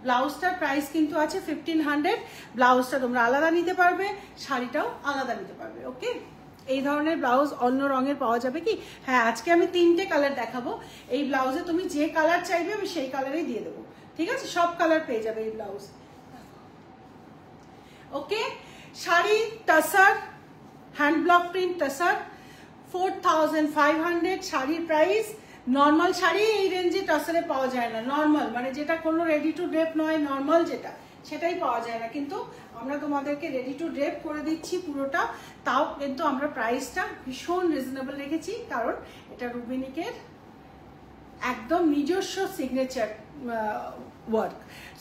ব্লাউজটার প্রাইস কিন্তু আছে 1500। ব্লাউজটা তোমরা আলাদা নিতে পারবে, শাড়িটাও আলাদা নিতে পারবে। ওকে, এই ধরনের ব্লাউজ অন্য রঙের পাওয়া যাবে কি? হ্যাঁ, আজকে আমি 3টে কালার দেখাবো। এই ব্লাউজে তুমি যে কালার চাইবে আমি সেই কালারেই দিয়ে দেবো। ঠিক আছে, সব কালার পেয়ে যাবে এই blouse. Okay, sari tussar hand block print tussar 4500 শাড়ির প্রাইস। নর্মাল শাড়ি এই রেঞ্জে টাসারে পাওয়া যায় না, নর্মাল মানে যেটা কোনো রেডি টু ড্রেপ নয়, নর্মাল যেটা সেটাই পাওয়া যায় না। কিন্তু আমরা তোমাদেরকে রেডি টু ড্রেপ করে দিচ্ছি পুরোটা, তাও কিন্তু আমরা প্রাইসটা ভীষণ রিজনেবল রেখেছি, কারণ এটা রুবিনিকের একদম নিজস্ব সিগনেচার ওয়ার্ক।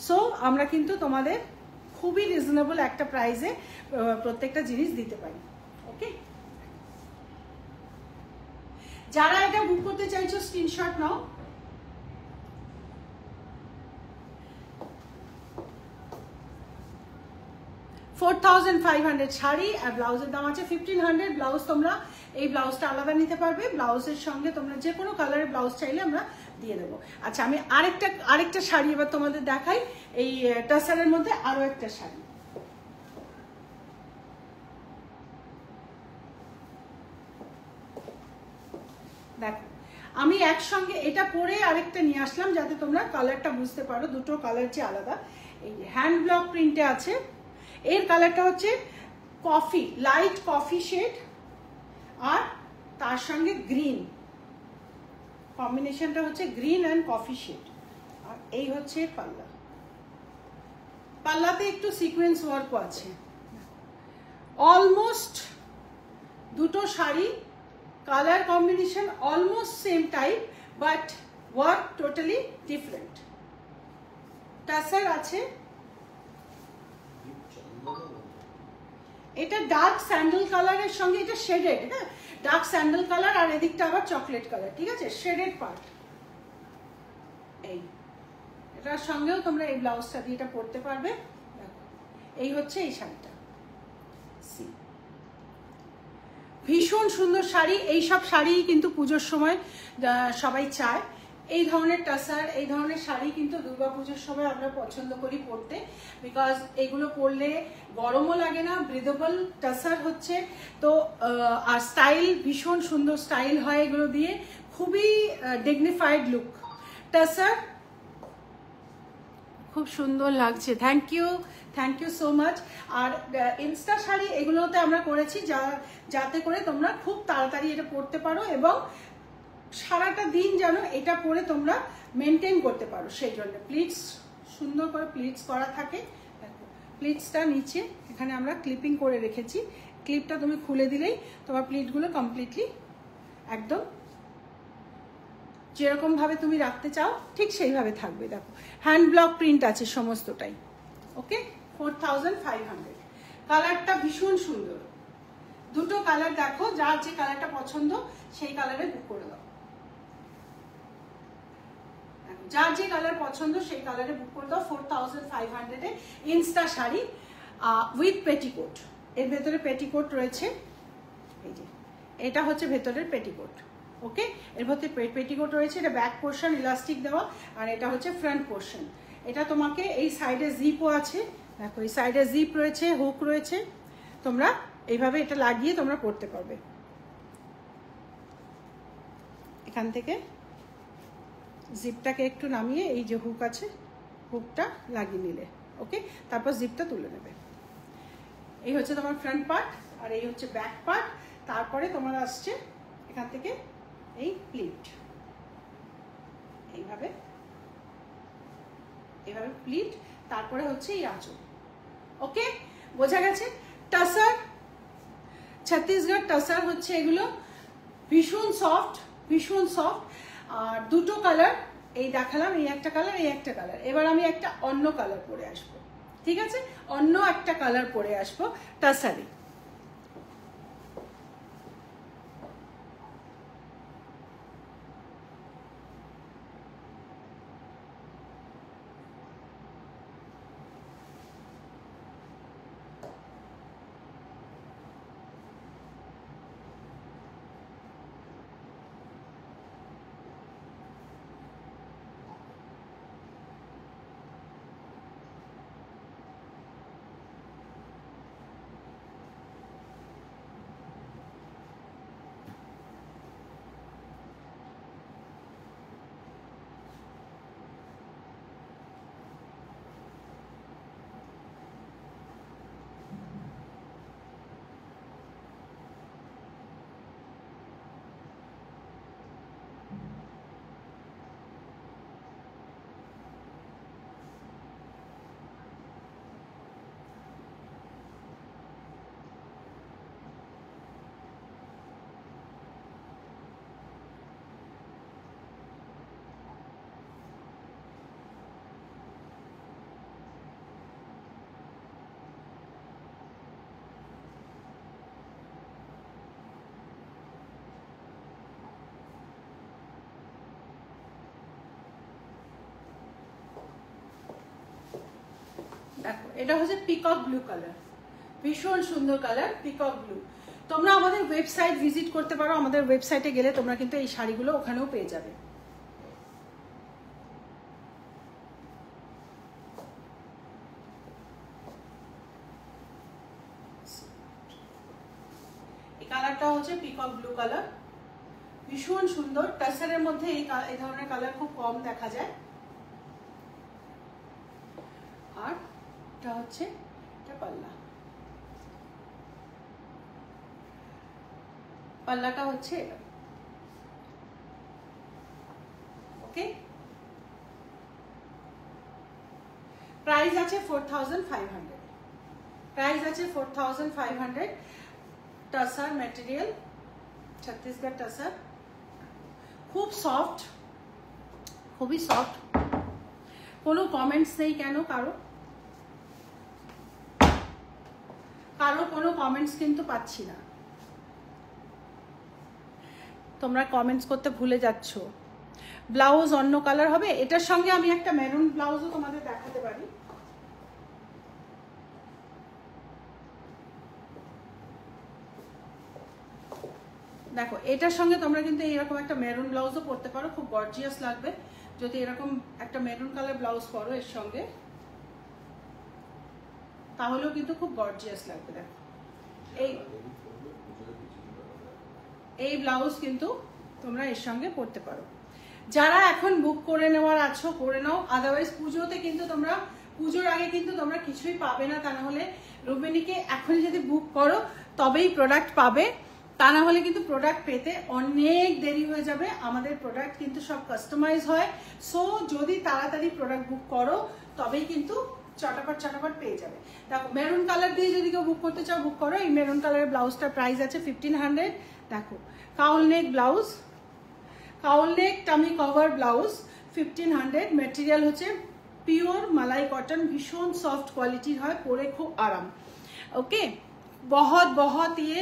সো আমরা কিন্তু তোমাদের খুবই রিজনেবল একটা প্রাইসে প্রত্যেকটা জিনিস দিতে পারি। ওকে, যারা এটা বুক করতে চাইছো স্ক্রিনশট নাও। $4500 শাড়ি আর ব্লাউজের দাম আছে 1500। ব্লাউজ তোমরা এই ব্লাউজটা আলাদা নিতে পারবে, ব্লাউজের সঙ্গে তোমরা যে কোনো কালারের ব্লাউজ চাইলে আমরা দিয়ে দেবো। আচ্ছা, আমি আরেকটা শাড়ি এবার তোমাদের দেখাই, এই টাসারের মধ্যে আরো একটা শাড়ি। দেখো, আমি একসঙ্গে এটা পরে আরেকটা নিয়ে আসলাম যাতে তোমরা কালারটা বুঝতে পারো, দুটো কালার যে আলাদা। এই হ্যান্ড ব্লক প্রিন্টে আছে, এর কালারটা হচ্ছে কফি, লাইট কফি শেড, আর তার সঙ্গে গ্রিন কম্বিনেশনটা হচ্ছে গ্রিন অ্যান্ড কফি শেড। আর এই হচ্ছে পাল্লা, পাল্লাতে একটু সিকোয়েন্স ওয়ার্কও আছে। অলমোস্ট দুটো sari colour combination almost same type, but work totally different. Tussar আছে, এটা ডার্ক স্যান্ডেল কালারের সঙ্গে এটা শেডেড, হ্যাঁ, ডার্ক স্যান্ডেল কালার, আর এদিকটা আবার চকলেট কালার। ঠিক আছে, শেডেড পার্ট। এই এটার সঙ্গেও তোমরা এই ব্লাউজটা দিয়ে এটা পরতে পারবে। দেখো, এই হচ্ছে এই শাড়িটা, ভীষণ সুন্দর শাড়ি। এই সব শাড়ি কিন্তু পুজোর সময় সবাই চায়। এই ধরনের টাসার, এই ধরনের শাড়ি কিন্তু দুর্গাপুজোর সময় আমরা পছন্দ করি পরতে, বিকজ এগুলো পরলে গরমও লাগে না, ব্রিদেবল টাসার হচ্ছে তো। আর স্টাইল, ভীষণ সুন্দর স্টাইল হয় এগুলো দিয়ে, খুবই ডিগনিফাইড লুক। টাসার খুব সুন্দর লাগছে, থ্যাংক ইউ সো মাচ। আর ইনস্টা শাড়ি এগুলোতে আমরা করেছি যাতে করে তোমরা খুব তাড়াতাড়ি এটা পরতে পারো এবং সারাটা দিন যেন এটা পরে তোমরা মেনটেন করতে পারো। সেই জন্য প্লিটস সুন্দর করে প্লিটস করা থাকে। দেখো, প্লিটসটা নিচে এখানে আমরা ক্লিপিং করে রেখেছি, ক্লিপটা তুমি খুলে দিলেই তোমার প্লিটগুলো কমপ্লিটলি একদম যেরকম ভাবে তুমি রাখতে চাও ঠিক সেইভাবে থাকবে। দেখো, হ্যান্ড ব্লক প্রিন্ট আছে সমস্তটাই। ওকে, 4500। কালারটা ভীষণ সুন্দর, দুটো কালার দেখো, যার যে কালারটা পছন্দ সেই কালারে বুক করে দাও। যার যে কালার পছন্দ সেই কালারে বুক করে দাও। 4500 এ ইনস্টা শাড়ি উইথ পেটিকোট। এর ভেতরে পেটিকোট রয়েছে, এই যে এটা হচ্ছে ভেতরের পেটিকোট। ওকে, এর ভেতরে পেটিকোট রয়েছে, এটা ব্যাক পোর্শন ইলাস্টিক দেওয়া, আর এটা হচ্ছে ফ্রন্ট পোর্শন। এটা তোমাকে এই সাইডে জিপও আছে, দেখো এই সাইডে জিপ রয়েছে, হুক রয়েছে, তোমরা এইভাবে এটা লাগিয়ে তোমরা পরতে পারবে। এখান থেকে জিপটাকে একটু নামিয়ে এই যে হুক আছে, হুকটা লাগিয়ে নিলে, ওকে, তারপর জিপটা তুলে নেবে। এই হচ্ছে তোমার ফ্রন্ট পার্ট, আর এই হচ্ছে ব্যাক পার্ট। তারপরে তোমার আসছে এখান থেকে এই প্লিট, এইভাবে এইভাবে প্লিট, তারপরে হচ্ছে এই আঁচল। ওকে, বোঝা গেছে? টাসার, ছত্তিশগড় টাসার হচ্ছে এগুলো, ভীষণ সফট, ভীষণ সফট। আর দুটো কালার এই দেখালাম, এই একটা কালার, এই একটা কালার। এবার আমি একটা অন্য কালার পরে আসবো, ঠিক আছে? অন্য একটা কালার পরে আসবো টাসারে। দেখো এটা হচ্ছে পিকক ব্লু কালার, ভীষণ সুন্দর কালার, পিকক ব্লু। তোমরা আমাদের ওয়েবসাইট ভিজিট করতে পারো, আমাদের ওয়েবসাইটে গেলে তোমরা কিন্তু এই শাড়িগুলো ওখানেও পেয়ে যাবে। এই কালারটা হচ্ছে পিকক ব্লু কালার, ভীষণ সুন্দর। টাসারের মধ্যে এই ধরনের কালার খুব কম দেখা যায়। আর এটা হচ্ছে এটা পাল্লা, পাল্লাটা হচ্ছে এটা। ওকে, প্রাইস আছে 4500, প্রাইস আছে 4500। টাসার ম্যাটেরিয়াল, ছত্তিশগড় টাসার, খুব সফট, খুবই সফট। কোনো কমেন্টস নেই কেন? কারো কোনো কমেন্টস কিন্তু পাচ্ছি না, তোমরা কমেন্টস করতে ভুলে যাচ্ছ। ব্লাউজ অন্য কালার হবে, এটার সঙ্গে আমি একটা মেরুন ব্লাউজও তোমাদের দেখাতে পারি। দেখো এটার সঙ্গে তোমরা কিন্তু এইরকম একটা মেরুন ব্লাউজও পরতে পারো, খুব গর্জিয়াস লাগবে যদি এরকম একটা মেরুন কালার ব্লাউজ পরো এর সঙ্গে, তাহলেও কিন্তু খুব গর্জিয়াস লাগবে। দেখো এই ব্লাউজ কিন্তু তোমরা এর সঙ্গে পরতে পারো। যারা এখন বুক করে নেওয়ার আছো করে নাও, আদারওয়াইজ পুজোতে কিন্তু তোমরা, পুজোর আগে কিন্তু তোমরা কিছুই পাবে না। তা না হলে রুবিনীকে এখন যদি বুক করো তবেই প্রোডাক্ট পাবে, তা না হলে কিন্তু প্রোডাক্ট পেতে অনেক দেরি হয়ে যাবে। আমাদের প্রোডাক্ট কিন্তু সব কাস্টমাইজ হয়, সো যদি তাড়াতাড়ি প্রোডাক্ট বুক করো তবেই কিন্তু চটাপট পেয়ে যাবে। দেখো মেরুন কালার দিয়ে যদি কেউ বুক করতে চাও বুক করো। এই মেরুন কালারের ব্লাউজটার প্রাইস আছে 1500। দেখো কাউল নেক ব্লাউজ, কাউল নেক টামি কভার ব্লাউজ 1500। মেটেরিয়াল হচ্ছে পিওর মালাই কটন, ভীষণ সফট क्वालिटीर है, परे खूब आराम। ओके, बहुत ये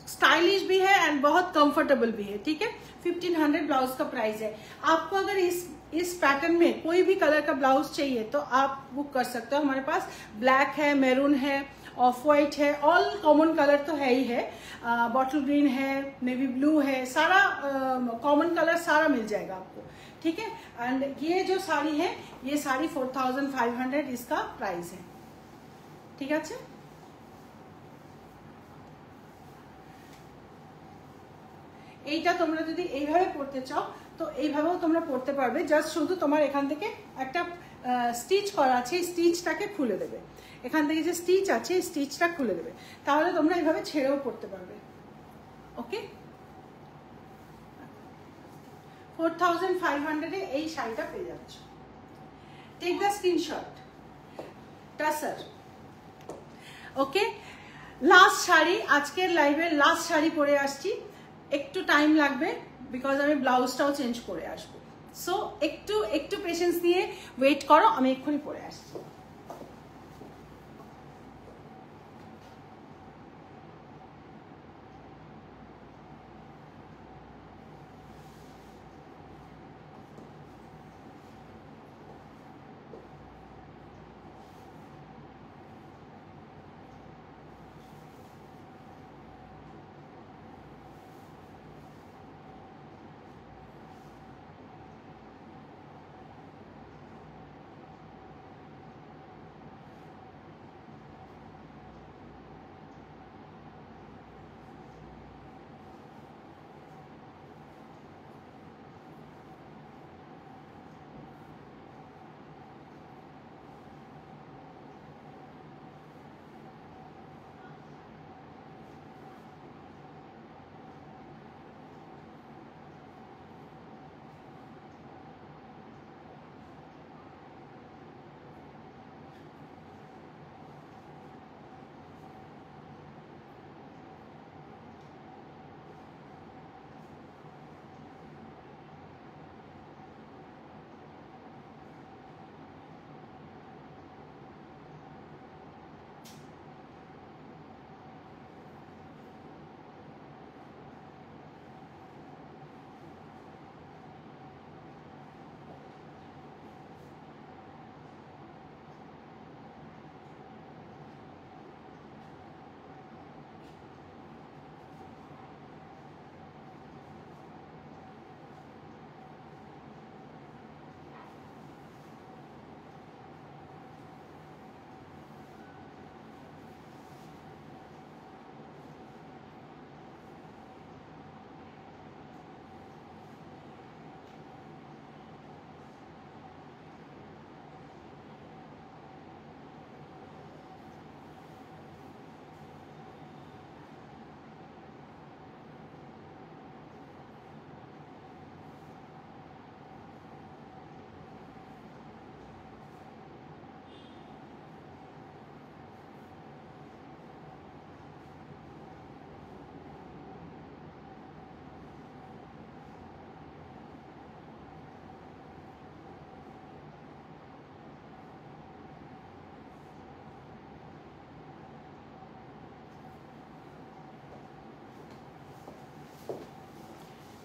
स्टाइलिश भी है एंड बहुत कंफर्टेबल भी है। ठीक है, 1500 ब्लाउज का प्राइस है। आपको अगर इस पैटर्न में कोई भी कलर का ब्लाउज चाहिए तो आप बुक कर सकते हो। हमारे पास ब्लैक है, मैरून है ऑफ वाइट है, ऑल कॉमन कलर तो है ही है, बॉटल ग्रीन है, नेवी ब्लू है, सारा कॉमन कलर सारा मिल जाएगा आपको, ठीक है। एंड ये जो साड़ी है, ये साड़ी 4500 इसका प्राइस है, ठीक है। এইটা তোমরা যদি এইভাবে পড়তে চাও তো এইভাবেও তোমরা পড়তে পারবে, জাস্ট শুধু তোমার এখান থেকে একটা স্টিচ করা আছে, স্টিচটাকে খুলে দেবে, এখান থেকে যে স্টিচ আছে স্টিচটা খুলে দেবে, তাহলে তোমরা এইভাবে ছেড়েও পড়তে পারবে। ওকে, 4500 এ এই শাড়িটা পেয়ে যাচ্ছ। Take the screenshot. Tussar. Okay, last sari, আজকের লাইভের লাস্ট শাড়ি পরে আসছি, একটু টাইম লাগবে বিকজ আমি ব্লাউজটাও চেঞ্জ করে আসবো, সো একটু পেশেন্স নিয়ে ওয়েট করো, আমি এক্ষুনি পরে আসছি।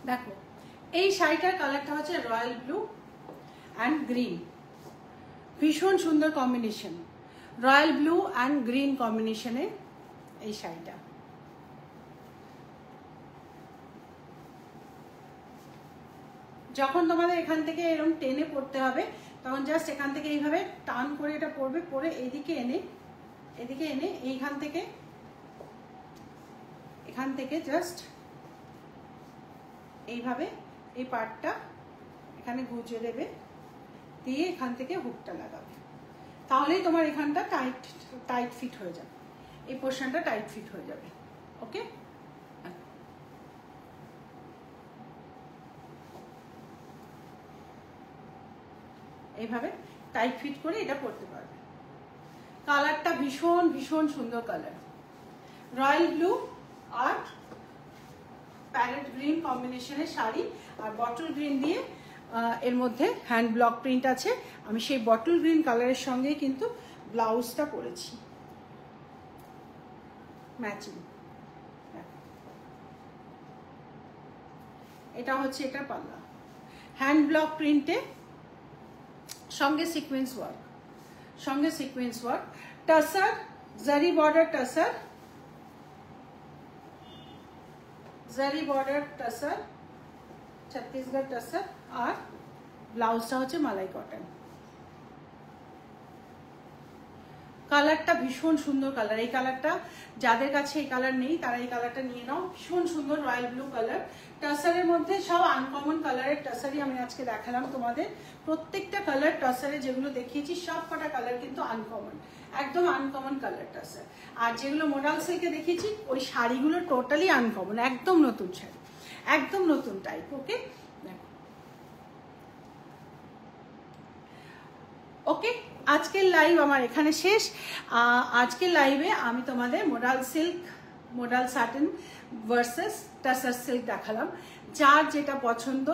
দেখো, এই শাড়িটার কালারটা হচ্ছে রয়্যাল ব্লু অ্যান্ড গ্রিন, ভীষণ সুন্দর combination, royal blue and green কম্বিনেশনে এই শাড়িটা। যখন তোমাদের এখান থেকে এরকম টেনে পড়তে হবে, তখন জাস্ট এখান থেকে এইভাবে টান করে এটা পড়বে, পরে এদিকে এনে এখান থেকে জাস্ট এইভাবে এই পার্টটা এখানে গুঁজে দেবে, দিয়ে এখান থেকে হুকটা লাগাবে, তাহলেই তোমার এখানটা টাইট ফিট হয়ে যাবে, এই পোর্শনটা টাইট ফিট হয়ে যাবে। ওকে, এইভাবে টাইট ফিট করে এটা পরতে পারবে। কালারটা ভীষণ ভীষণ সুন্দর কালার, রয়্যাল ব্লু আর প্যারেট গ্রিন কম্বিনেশনের শাড়ি, আর বটল গ্রিন দিয়ে এর মধ্যে হ্যান্ড ব্লক প্রিন্ট আছে। আমি সেই বটল গ্রিন কালারের সঙ্গে কিন্তু ব্লাউজটা পরেছি ম্যাচিং। এটা হচ্ছে এটা পাল্লা, হ্যান্ড ব্লক প্রিন্টে সঙ্গে সিকোয়েন্স ওয়ার্ক, টাসার জারি বর্ডার টাসার, জারি বর্ডার টাসার, ছত্তিশগড় টাসার, আর ব্লাউজটা হচ্ছে মালাই কটন। কালারটা ভীষণ সুন্দর কালার। এই কালারটা যাদের কাছে এই কালার নেই তারা এই কালারটা নিয়ে নাও, ভীষণ সুন্দর রয়্যাল ব্লু কালার। টাসারের মধ্যে সব আনকমন কালারের টাসারই আমি আজকে দেখালাম তোমাদের। প্রত্যেকটা কালার টাসারে যেগুলো দেখিয়েছি সব কটা কালার কিন্তু আনকমন, একদম আনকমন কালার টাসার। আর যেগুলো মোডাল সিল্কে দেখিয়েছি ওই শাড়িগুলো টোটালি আনকমন, একদম নতুন শাড়ি, একদম নতুন টাইপ। ওকে ওকে, আজকের লাইভ আমার এখানে শেষ। আজকের লাইভে আমি তোমাদের modal silk, modal satin versus tussar silk দেখালাম। যার যেটা পছন্দ,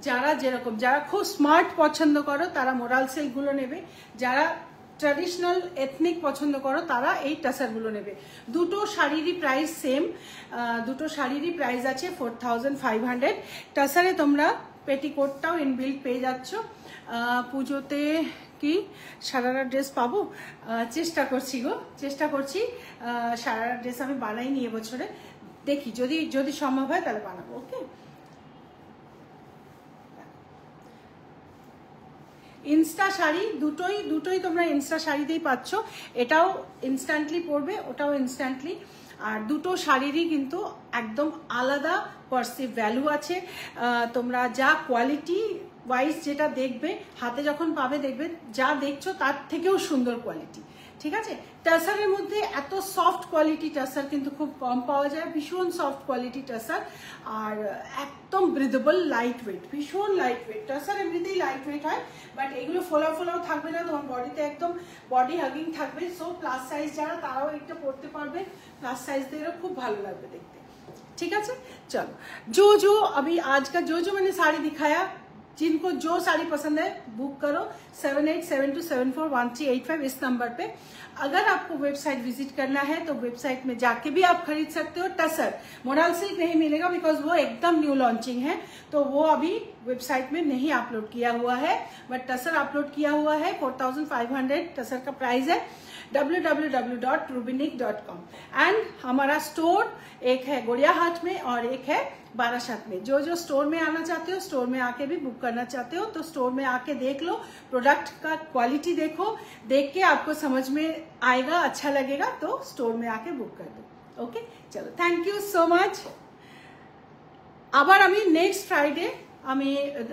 যারা যেরকম, যারা খুব স্মার্ট পছন্দ করো তারা মোডাল সিল্কগুলো নেবে, যারা ট্র্যাডিশনাল এথনিক পছন্দ করো তারা এই টাসারগুলো নেবে। দুটো শাড়িরই প্রাইস সেম, দুটো শাড়িরই প্রাইস আছে 4500। টাসারে তোমরা পেটিকোটটাও ইনবিল্ট পেয়ে যাচ্ছ। পুজোতে কি সারারা ড্রেস পাবো? চেষ্টা করছি গো, চেষ্টা করছি। সারারা ড্রেস আমি বানাইনি এবছরে, দেখি যদি যদি সম্ভব হয় তাহলে বানাবো। ওকে, ইনস্টা শাড়ি দুটোই তোমরা ইনস্টা শাড়িতেই পাচ্ছ। এটাও ইনস্ট্যান্টলি পরবে, ওটাও ইনস্ট্যান্টলি। আর দুটো শাড়িরই কিন্তু একদম আলাদা পারসিভ ভ্যালু আছে। তোমরা যা কোয়ালিটি ওয়াইজ যেটা দেখবে, হাতে যখন পাবে দেখবে যা দেখছো তার থেকেও সুন্দর কোয়ালিটি। ঠিক আছে, টাসারের মধ্যে এত সফট কোয়ালিটি টাসার কিন্তু খুব কম পাওয়া যায়, ভীষণ সফট কোয়ালিটি টাসার। আর একদম ব্রিদেবল, লাইট ওয়েট, ভীষণ লাইট ওয়েট। টাসার এমনিতেই লাইট ওয়েট হয়, বাট এগুলো ফোলাও থাকবে না, তোমার বডিতে একদম বডি হাগিং থাকবে। সো প্লাস সাইজ যারা তারাও একটা পরতে পারবে, প্লাস সাইজদেরও খুব ভালো লাগবে দেখতে। ठीक है, चलो जो अभी आज का जो मैंने साड़ी दिखाया, जिनको जो साड़ी पसंद है बुक करो 7872741385 इस नंबर पे। अगर आपको वेबसाइट विजिट करना है तो वेबसाइट में जाके भी आप खरीद सकते हो। टसर मोडाल सिल्क नहीं मिलेगा बिकॉज वो एकदम न्यू लॉन्चिंग है, तो वो अभी वेबसाइट में नहीं अपलोड किया हुआ है, बट टसर अपलोड किया हुआ है। 4500 टसर का प्राइस है, www.rubinic.com। एंड हमारा स्टोर एक है गोड़ियाहाट में और एक है बारासात में। जो स्टोर में आना चाहते हो, स्टोर में आके भी बुक करना चाहते हो तो स्टोर में आके देख लो, प्रोडक्ट का क्वालिटी देखो, देख के आपको समझ में आएगा, अच्छा लगेगा तो स्टोर में आके बुक कर दो। ओके, चलो थैंक यू सो मच। আবার আমি নেক্সট ফ্রাইডে আমি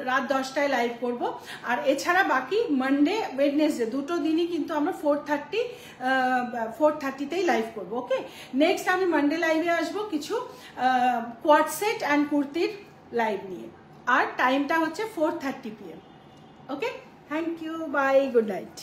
রাত 10টায় লাইভ করব। আর এছাড়া বাকি মানডে ওয়েডনেসডে দুটো দিনই কিন্তু আমরা 4:30তেই লাইভ করব। ওকে, নেক্সট আমি মানডে লাইভে আসবো কিছু কোয়াড সেট অ্যান্ড কুর্তির লাইভ নিয়ে, আর টাইমটা হচ্ছে 4:30 PM। Okay, thank you, bye, good night.